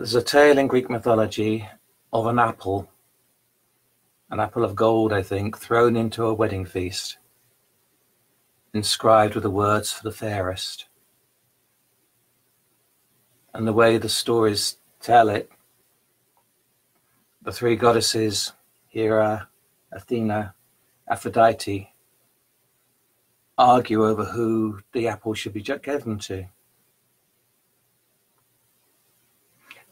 There's a tale in Greek mythology of an apple of gold, I think, thrown into a wedding feast, inscribed with the words for the fairest. And the way the stories tell it, the three goddesses, Hera, Athena, Aphrodite, argue over who the apple should be given to.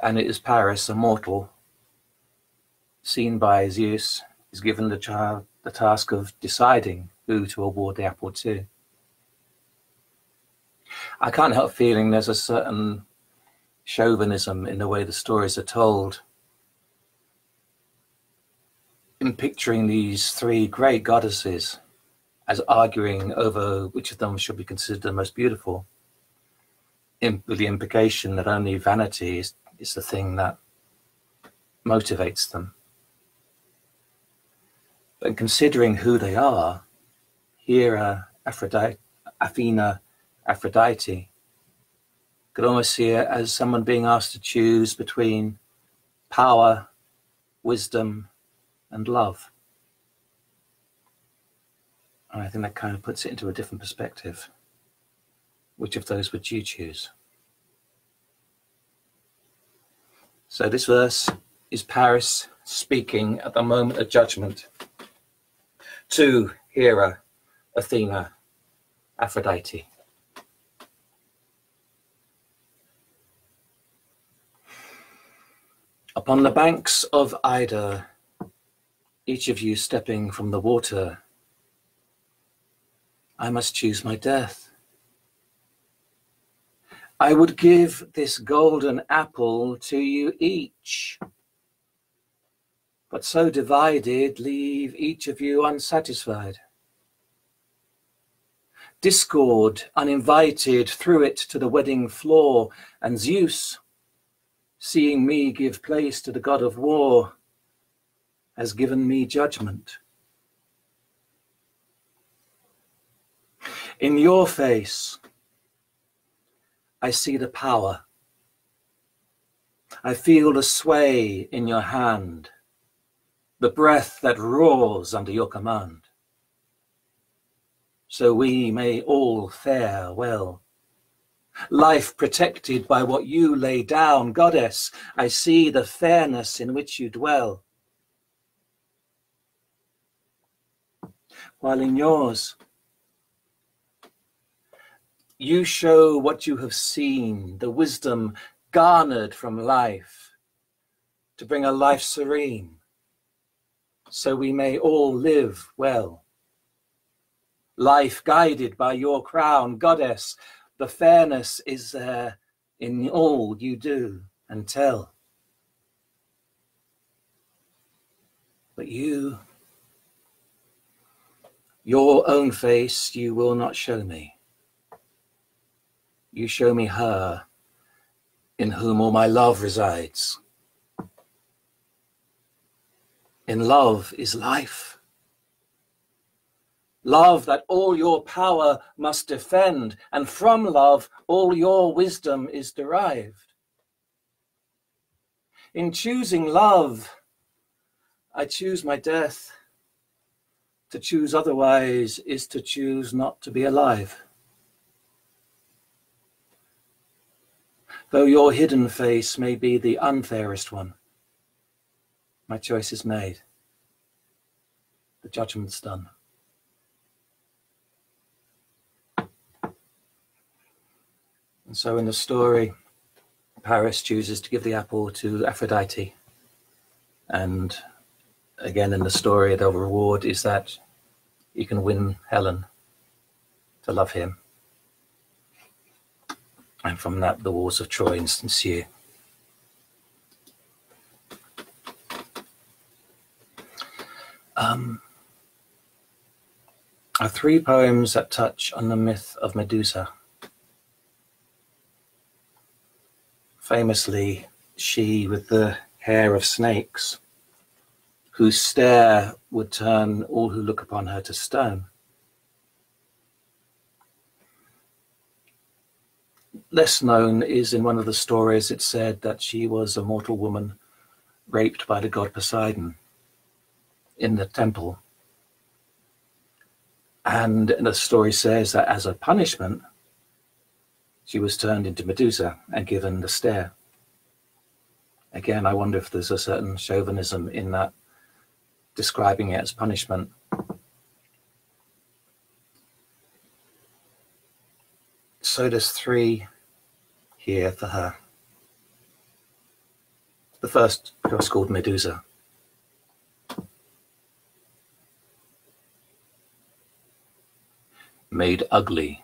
And it is Paris, a mortal, seen by Zeus, is given the task of deciding who to award the apple to. I can't help feeling there's a certain chauvinism in the way the stories are told. In picturing these three great goddesses as arguing over which of them should be considered the most beautiful, with the implication that only vanity is the thing that motivates them. But considering who they are, Hera, Athena, Aphrodite, could almost see it as someone being asked to choose between power, wisdom, and love. And I think that kind of puts it into a different perspective. Which of those would you choose? So this verse is Paris speaking at the moment of judgment to Hera, Athena, Aphrodite. Upon the banks of Ida, each of you stepping from the water, I must choose my death. I would give this golden apple to you each, but so divided, leave each of you unsatisfied. Discord, uninvited, threw it to the wedding floor, and Zeus, seeing me give place to the god of war, has given me judgment. In your face, I see the power. I feel the sway in your hand, the breath that roars under your command. So we may all fare well. Life protected by what you lay down, goddess, I see the fairness in which you dwell. While in yours, you show what you have seen, the wisdom garnered from life, to bring a life serene, so we may all live well. Life guided by your crown, goddess, the fairness is there in all you do and tell. But you, your own face you will not show me. You show me her in whom all my love resides. In love is life. Love that all your power must defend, and from love all your wisdom is derived. In choosing love, I choose my death. To choose otherwise is to choose not to be alive. Though your hidden face may be the unfairest one, my choice is made. The judgment's done. And so in the story, Paris chooses to give the apple to Aphrodite. And again in the story, the reward is that you can win Helen to love him. And from that, the wars of Troy ensue. Are three poems that touch on the myth of Medusa. Famously, she with the hair of snakes, whose stare would turn all who look upon her to stone. less known is in one of the stories it said that she was a mortal woman raped by the god Poseidon in the temple. And the story says that as a punishment, she was turned into Medusa and given the stare. Again, I wonder if there's a certain chauvinism in that, describing it as punishment. So there's 3 here for her. The first was called Medusa. Made ugly.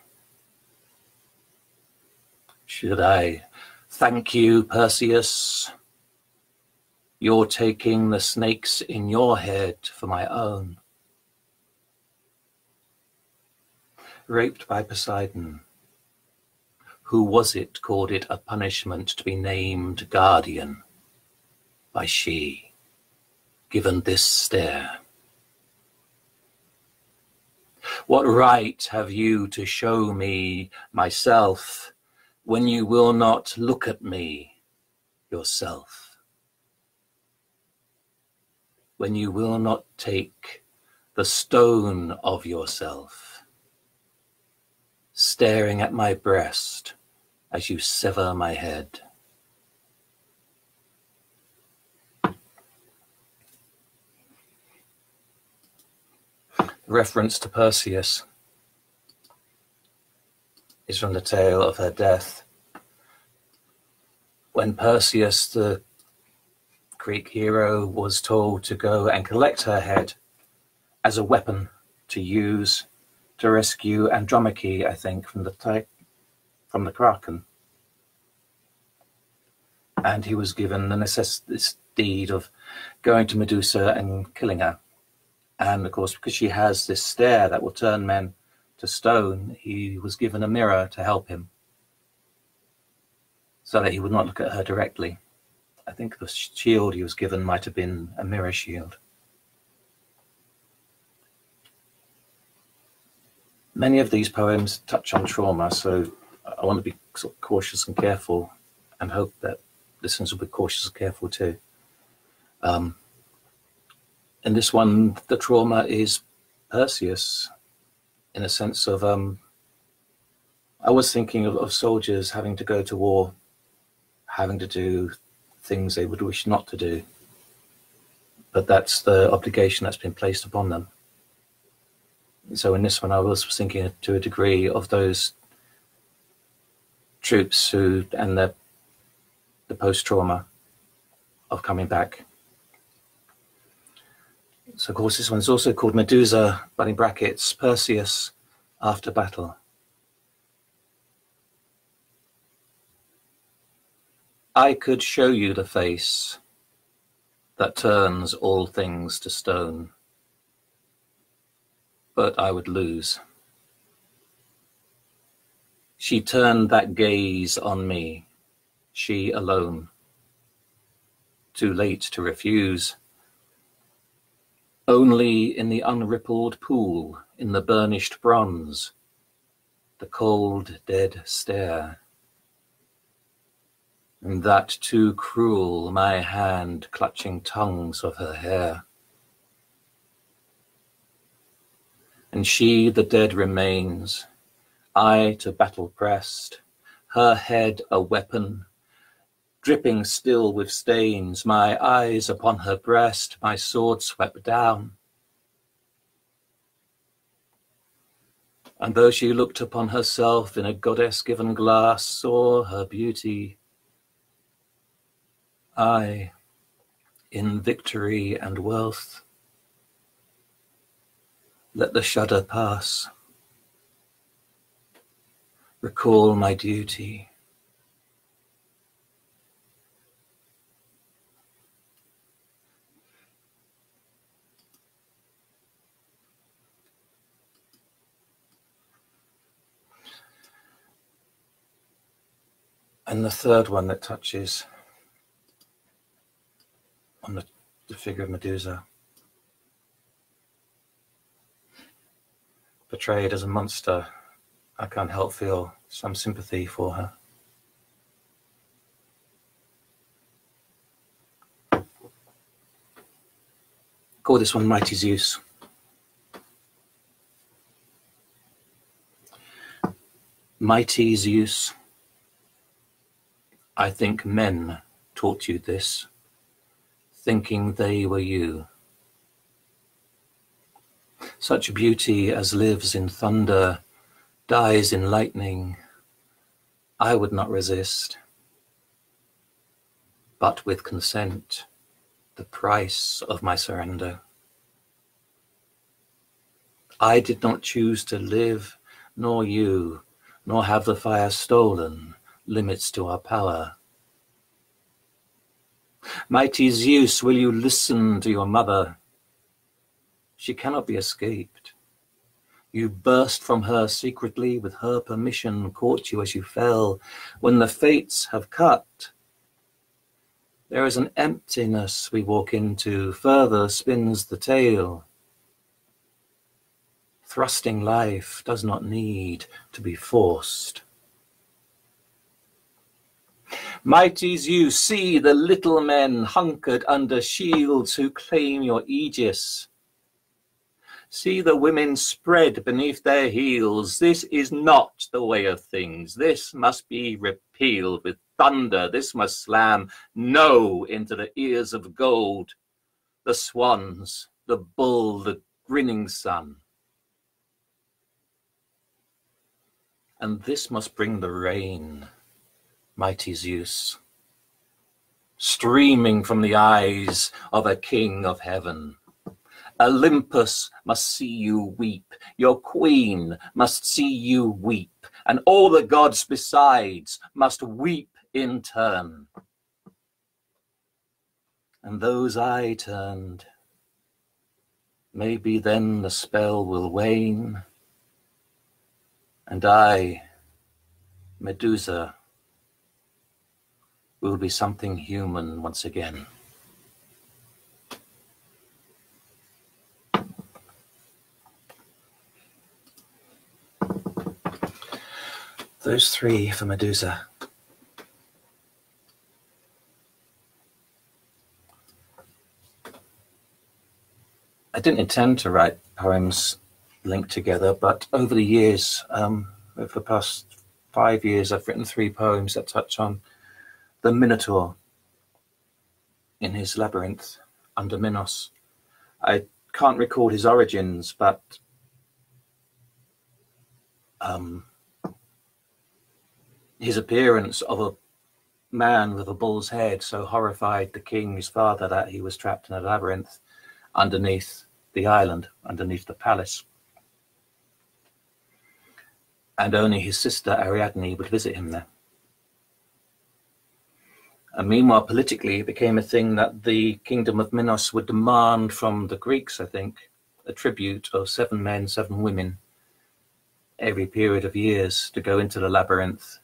Should I thank you, Perseus? You're taking the snakes in your head for my own. Raped by Poseidon. Who was it called it a punishment to be named guardian? By she, given this stare. What right have you to show me myself when you will not look at me yourself? When you will not take the stone of yourself, staring at my breast as you sever my head. Reference to Perseus is from the tale of her death. When Perseus, the Greek hero, was told to go and collect her head as a weapon to use to rescue Andromache, I think, from the Kraken. And he was given this deed of going to Medusa and killing her. And of course, because she has this stare that will turn men to stone, he was given a mirror to help him so that he would not look at her directly. I think the shield he was given might have been a mirror shield. Many of these poems touch on trauma, so I want to be sort of cautious and careful, and hope that listeners will be cautious and careful too. In this one, the trauma is Perseus, in a sense of, I was thinking of soldiers having to go to war, having to do things they would wish not to do, but that's the obligation that's been placed upon them. So in this one, I was thinking to a degree of those troops who, and the post-trauma of coming back. So of course this one's also called Medusa, but in brackets, Perseus after battle. I could show you the face that turns all things to stone, but I would lose. She turned that gaze on me, she alone, too late to refuse. Only in the unrippled pool, in the burnished bronze, the cold dead stare, and that too cruel, my hand clutching tongues of her hair. And she, the dead, remains, I to battle pressed, her head a weapon, dripping still with stains, my eyes upon her breast, my sword swept down. And though she looked upon herself in a goddess-given glass, saw her beauty, I, in victory and wealth, let the shudder pass, recall my duty. And the third one that touches on the figure of Medusa, portrayed as a monster, I can't help feel some sympathy for her. Call this one Mighty Zeus. Mighty Zeus, I think men taught you this, thinking they were you. Such beauty as lives in thunder, dies in lightning, I would not resist, but with consent, the price of my surrender. I did not choose to live, nor you, nor have the fire stolen limits to our power. Mighty Zeus, will you listen to your mother? She cannot be escaped. You burst from her secretly, with her permission, caught you as you fell. When the fates have cut, there is an emptiness we walk into, further spins the tale. Thrusting life does not need to be forced. Mighty Zeus, see the little men hunkered under shields who claim your aegis. See the women spread beneath their heels. This is not the way of things. This must be repealed with thunder. This must slam no into the ears of gold, the swans, the bull, the grinning sun. And this must bring the rain, mighty Zeus, streaming from the eyes of a king of heaven. Olympus must see you weep, your queen must see you weep, and all the gods besides must weep in turn. And those I turned, maybe then the spell will wane, and I, Medusa, will be something human once again. Those three for Medusa. I didn't intend to write poems linked together, but over the years, over the past 5 years, I've written 3 poems that touch on the Minotaur in his labyrinth under Minos. I can't record his origins, but his appearance of a man with a bull's head so horrified the king, his father, that he was trapped in a labyrinth underneath the island, underneath the palace. And only his sister Ariadne would visit him there. And meanwhile, politically, it became a thing that the kingdom of Minos would demand from the Greeks, I think, a tribute of 7 men, 7 women, every period of years to go into the labyrinth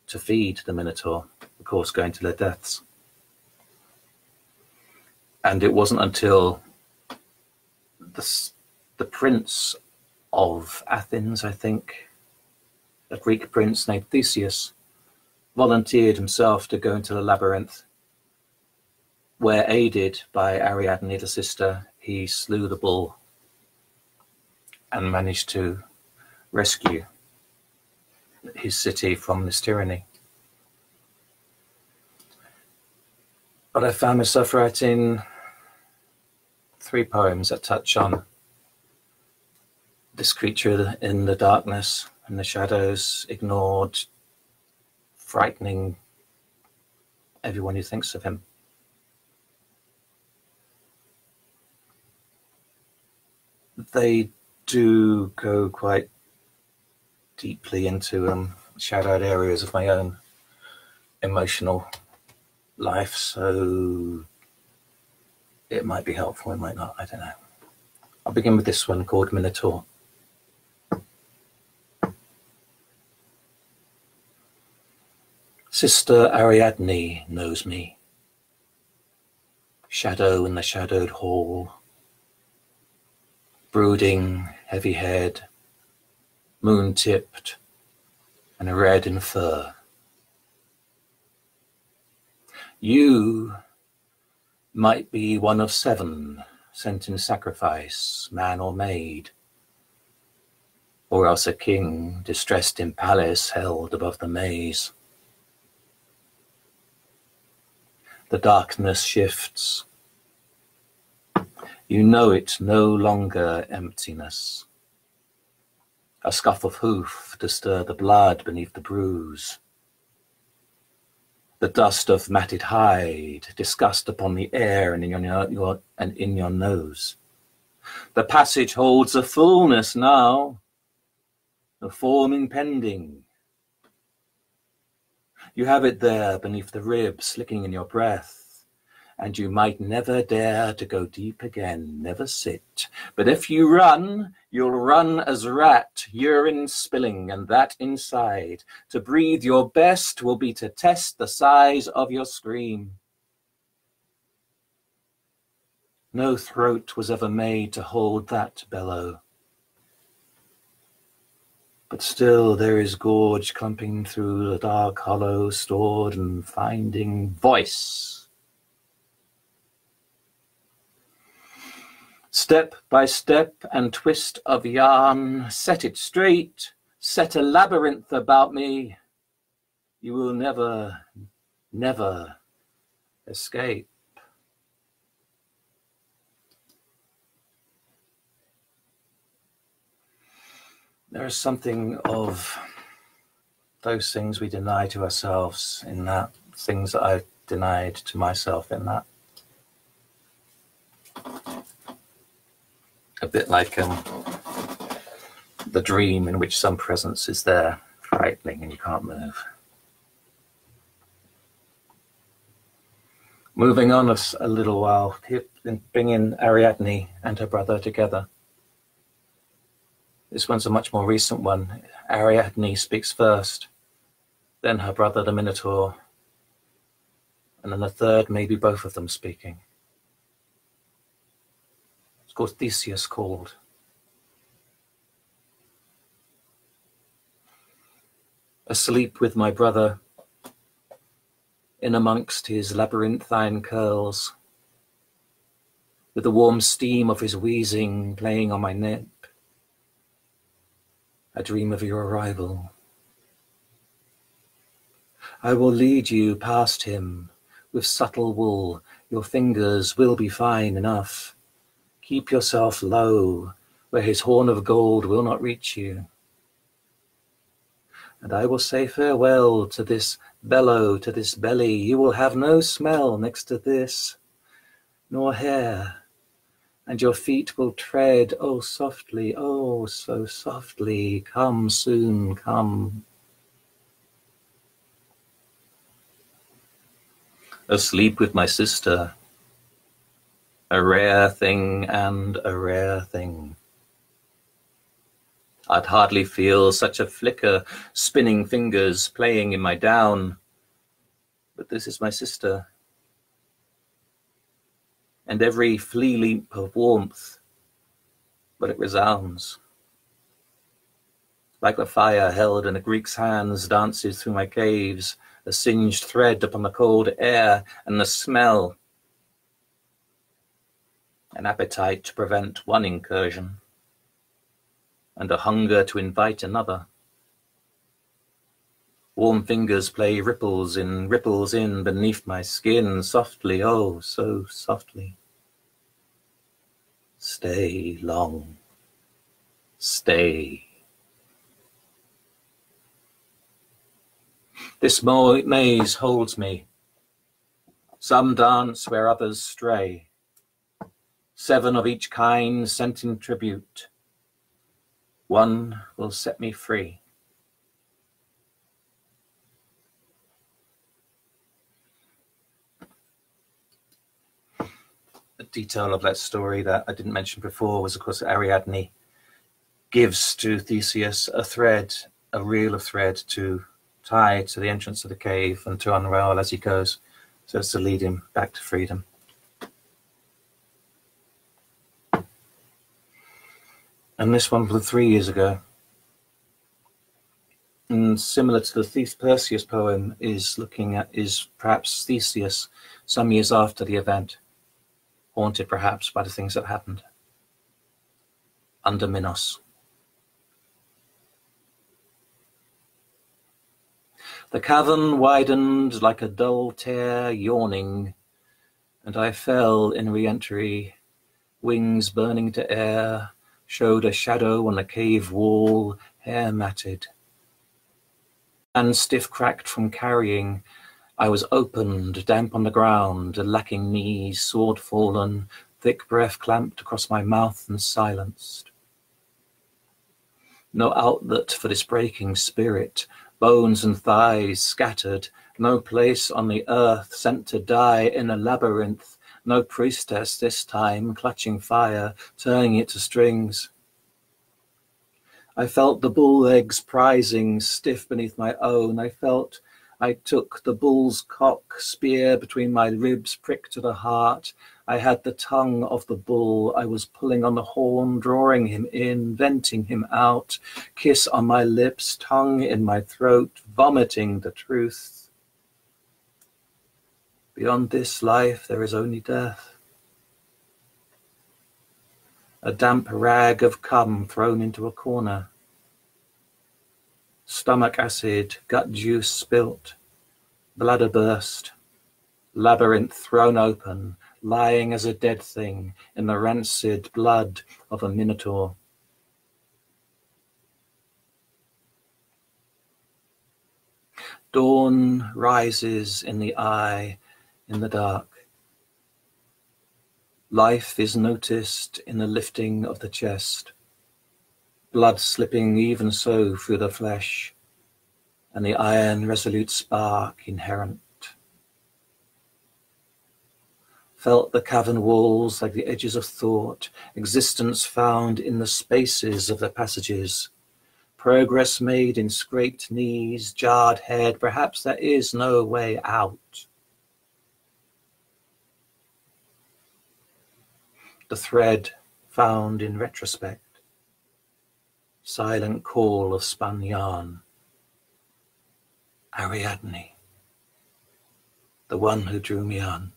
to feed the Minotaur, of course, going to their deaths. And it wasn't until the prince of Athens, I think, a Greek prince named Theseus, volunteered himself to go into the labyrinth, where, aided by Ariadne, the sister, he slew the bull and managed to rescue his city from this tyranny. But I found myself writing 3 poems that touch on this creature in the darkness and the shadows, ignored, frightening everyone who thinks of him. They do go quite deeply into shadowed areas of my own emotional life, so it might be helpful, it might not, I don't know. I'll begin with this one called Minotaur. Sister Ariadne knows me, shadow in the shadowed hall, brooding, heavy-haired, moon-tipped, and red in fur. You might be one of 7, sent in sacrifice, man or maid, or else a king distressed in palace held above the maze. The darkness shifts. You know it no longer emptiness. A scuff of hoof to stir the blood beneath the bruise. The dust of matted hide, disgust upon the air and in your nose. The passage holds a fullness now, a form impending. You have it there beneath the ribs, slicking in your breath, and you might never dare to go deep again, never sit. But if you run, you'll run as rat, urine spilling, and that inside. To breathe your best will be to test the size of your scream. No throat was ever made to hold that bellow. But still there is gorge clumping through the dark hollow, stored and finding voice. Step by step and twist of yarn, set it straight, set a labyrinth about me. You will never, never escape. There is something of those things we deny to ourselves in that, things that I denied to myself in that. A bit like the dream in which some presence is there, frightening, and you can't move. Moving on a little while, bring in Ariadne and her brother together. This one's a much more recent one. Ariadne speaks first, then her brother the Minotaur, and then the third, maybe both of them speaking. It's called Theseus Called. Asleep with my brother, in amongst his labyrinthine curls, with the warm steam of his wheezing playing on my neck, I dream of your arrival. I will lead you past him with subtle wool. Your fingers will be fine enough. Keep yourself low, where his horn of gold will not reach you. And I will say farewell to this bellow, to this belly. You will have no smell next to this, nor hair. And your feet will tread, oh softly, oh so softly, come soon, come. Asleep with my sister, a rare thing and a rare thing. I'd hardly feel such a flicker, spinning fingers playing in my down. But this is my sister. And every flea leap of warmth, but it resounds. Like the fire held in a Greek's hands dances through my caves, a singed thread upon the cold air, and the smell. An appetite to prevent one incursion, and a hunger to invite another. Warm fingers play ripples in beneath my skin, softly, oh, so softly. Stay long, stay. This maze holds me. Some dance where others stray. 7 of each kind sent in tribute. One will set me free. A detail of that story that I didn't mention before was, of course, Ariadne gives to Theseus a thread, a reel of thread to tie to the entrance of the cave and to unravel as he goes, so as to lead him back to freedom. And this one from 3 years ago, and similar to the Perseus poem, is perhaps Theseus some years after the event, haunted perhaps by the things that happened under Minos. The cavern widened like a dull tear yawning, and I fell in re-entry. Wings burning to air showed a shadow on the cave wall, hair matted. And stiff cracked from carrying, I was opened, damp on the ground, lacking knees, sword fallen, thick breath clamped across my mouth and silenced. No outlet for this breaking spirit, bones and thighs scattered, no place on the earth sent to die in a labyrinth, no priestess this time clutching fire, turning it to strings. I felt the bull legs prising stiff beneath my own. I felt I took the bull's cock spear between my ribs, pricked to the heart. I had the tongue of the bull. I was pulling on the horn, drawing him in, venting him out, kiss on my lips, tongue in my throat, vomiting the truth. Beyond this life, there is only death. A damp rag of cum thrown into a corner. Stomach acid, gut juice spilt, bladder burst, labyrinth thrown open, lying as a dead thing in the rancid blood of a minotaur. Dawn rises in the eye, in the dark. Life is noticed in the lifting of the chest, blood slipping even so through the flesh, and the iron resolute spark inherent. Felt the cavern walls like the edges of thought, existence found in the spaces of the passages, progress made in scraped knees, jarred head, perhaps there is no way out. The thread found in retrospect, silent call of spun yarn. Ariadne, the one who drew me on.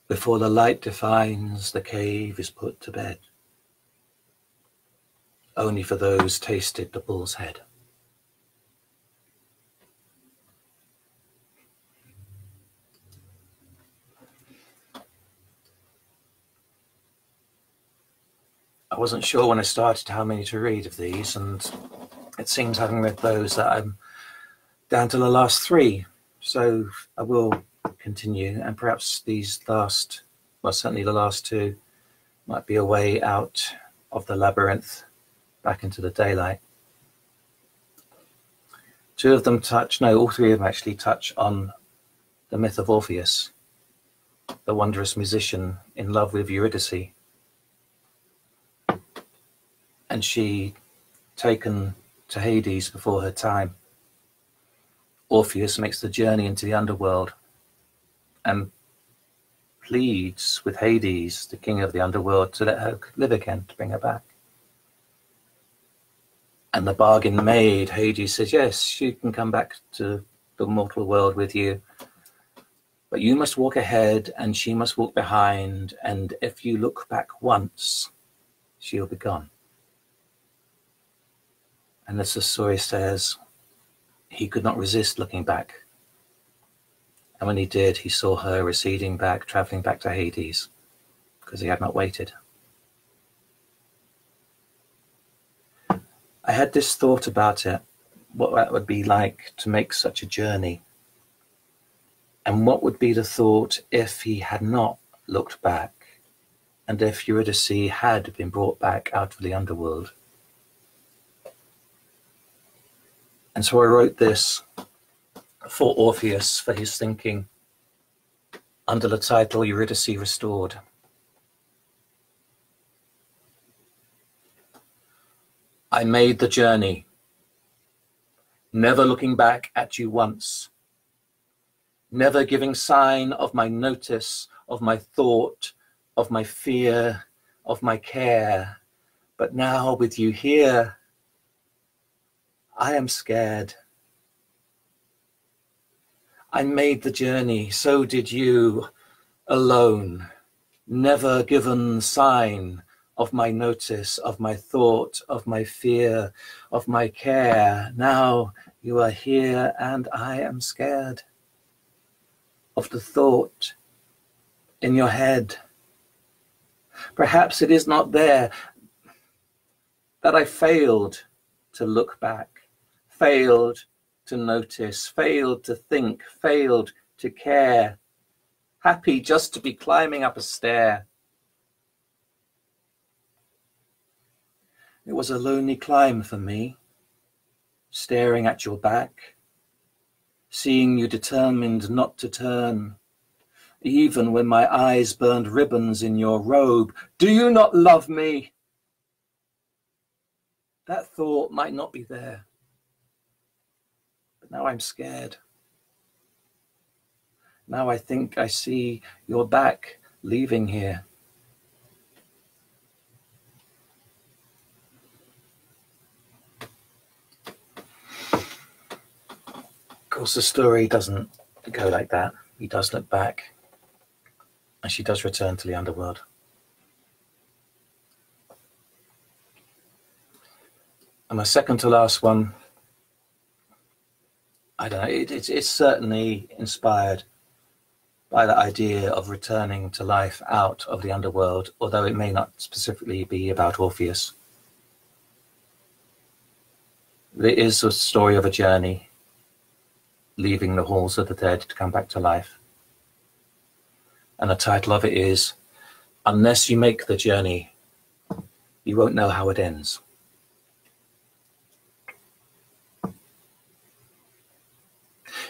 Before the light defines, the cave is put to bed. Only for those tasted the bull's head. I wasn't sure when I started how many to read of these, and it seems, having read those, that I'm down to the last 3. So I will continue, and perhaps these last, well, certainly the last 2, might be a way out of the labyrinth, back into the daylight. 2 of them touch, no, all 3 of them actually touch on the myth of Orpheus, the wondrous musician in love with Eurydice, and she taken to Hades before her time. Orpheus makes the journey into the underworld and pleads with Hades, the king of the underworld, to let her live again, to bring her back. And the bargain made, Hades says, yes, she can come back to the mortal world with you, but you must walk ahead and she must walk behind, and if you look back once, she'll be gone. And as the story says, he could not resist looking back. And when he did, he saw her receding back, traveling back to Hades, because he had not waited. I had this thought about it, what that would be like to make such a journey. And what would be the thought if he had not looked back, and if Eurydice had been brought back out of the underworld. And so I wrote this for Orpheus, for his thinking, under the title Eurydice Restored. I made the journey, never looking back at you once, never giving sign of my notice, of my thought, of my fear, of my care. But now with you here, I am scared. I made the journey, so did you. alone, never given sign of my notice, of my thought, of my fear, of my care. Now you are here and I am scared of the thought in your head. Perhaps it is not there, that I failed to look back, failed to notice, failed to think, failed to care, happy just to be climbing up a stair. It was a lonely climb for me, staring at your back, seeing you determined not to turn, even when my eyes burned ribbons in your robe. Do you not love me? That thought might not be there, but now I'm scared. Now I think I see your back leaving here. Of course, the story doesn't go like that. He does look back, and she does return to the underworld. And my second to last one, I don't know, it's certainly inspired by the idea of returning to life out of the underworld, although it may not specifically be about Orpheus. It is a story of a journey, leaving the halls of the dead to come back to life. And the title of it is, Unless You Make the Journey, You Won't Know How It Ends.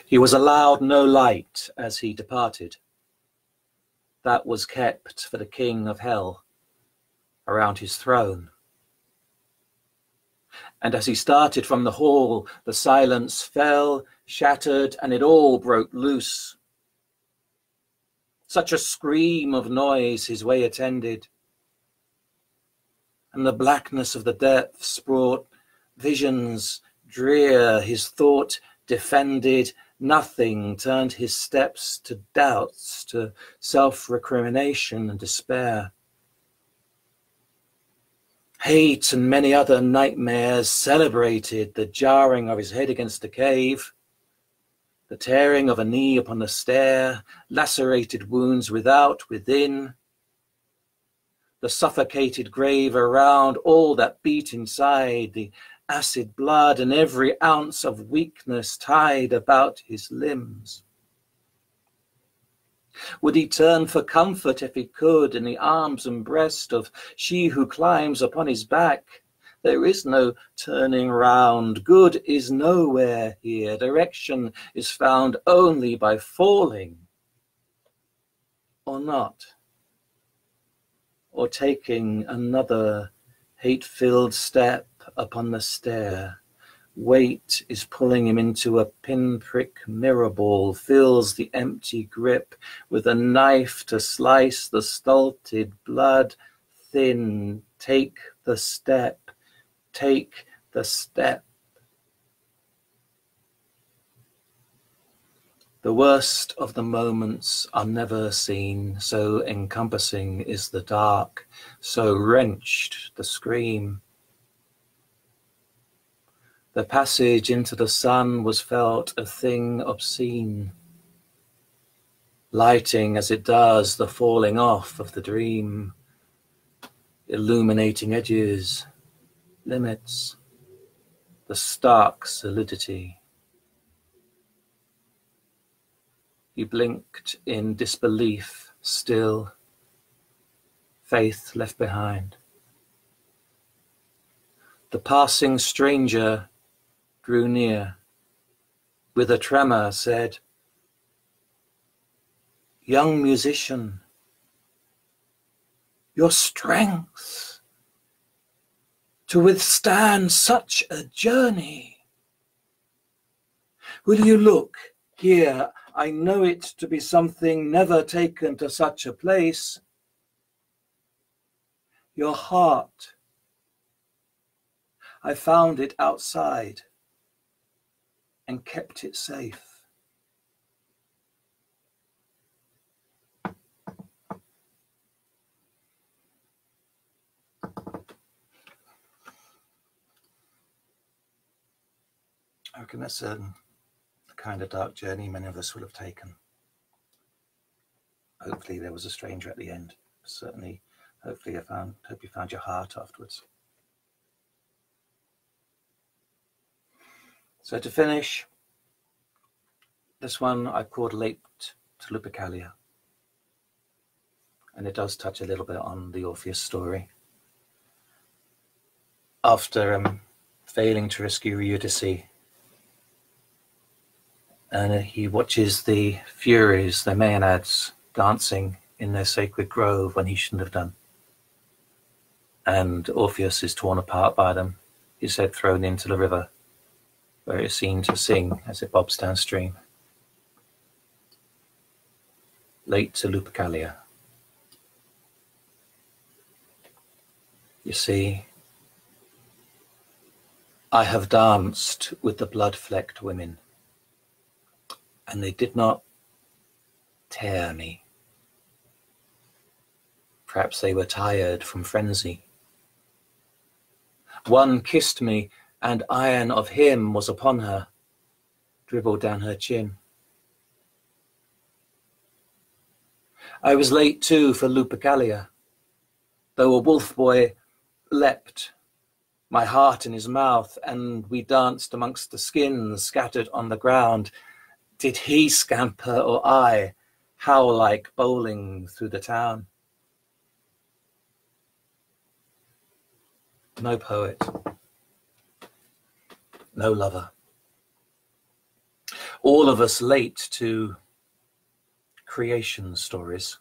He was allowed no light as he departed. That was kept for the king of hell around his throne. And as he started from the hall, the silence fell, shattered, and it all broke loose. Such a scream of noise his way attended, and the blackness of the depths brought visions drear. His thought defended nothing, turned his steps to doubts, to self-recrimination and despair. Hate and many other nightmares celebrated the jarring of his head against the cave, the tearing of a knee upon the stair, lacerated wounds without, within, the suffocated grave around, all that beat inside, the acid blood and every ounce of weakness tied about his limbs. Would he turn for comfort if he could in the arms and breast of she who climbs upon his back? There is no turning round. Good is nowhere here. Direction is found only by falling or not, or taking another hate-filled step upon the stair. Weight is pulling him into a pinprick mirror ball, fills the empty grip with a knife to slice the stulted blood thin. Take the step, take the step. The worst of the moments are never seen, so encompassing is the dark, so wrenched the scream. The passage into the sun was felt a thing obscene, lighting as it does the falling off of the dream, illuminating edges, limits, the stark solidity. He blinked in disbelief, still, faith left behind. The passing stranger drew near, with a tremor said, "Young musician, your strength to withstand such a journey. Will you look here? I know it to be something never taken to such a place. Your heart. I found it outside and kept it safe." I reckon that's the kind of dark journey many of us will have taken. Hopefully there was a stranger at the end. Certainly, hope you found your heart afterwards. So to finish, this one I called Late to Lupercalia. And it does touch a little bit on the Orpheus story. After failing to rescue Eurydice, and he watches the Furies, the Maenads, dancing in their sacred grove when he shouldn't have done. And Orpheus is torn apart by them, his head thrown into the river, where it's seen to sing as it bobs downstream. Late to Lupercalia. You see, I have danced with the blood-flecked women, and they did not tear me. Perhaps they were tired from frenzy. One kissed me, and iron of him was upon her, dribbled down her chin. I was late too for Lupercalia, though a wolf boy leapt, my heart in his mouth, and we danced amongst the skins scattered on the ground. Did he scamper or I howl like bowling through the town? No poet, no lover. All of us late to creation stories.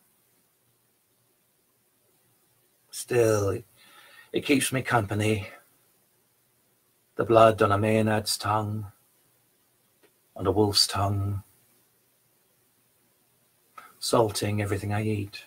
Still, it keeps me company. The blood on a Maenads tongue, on a wolf's tongue, salting everything I eat.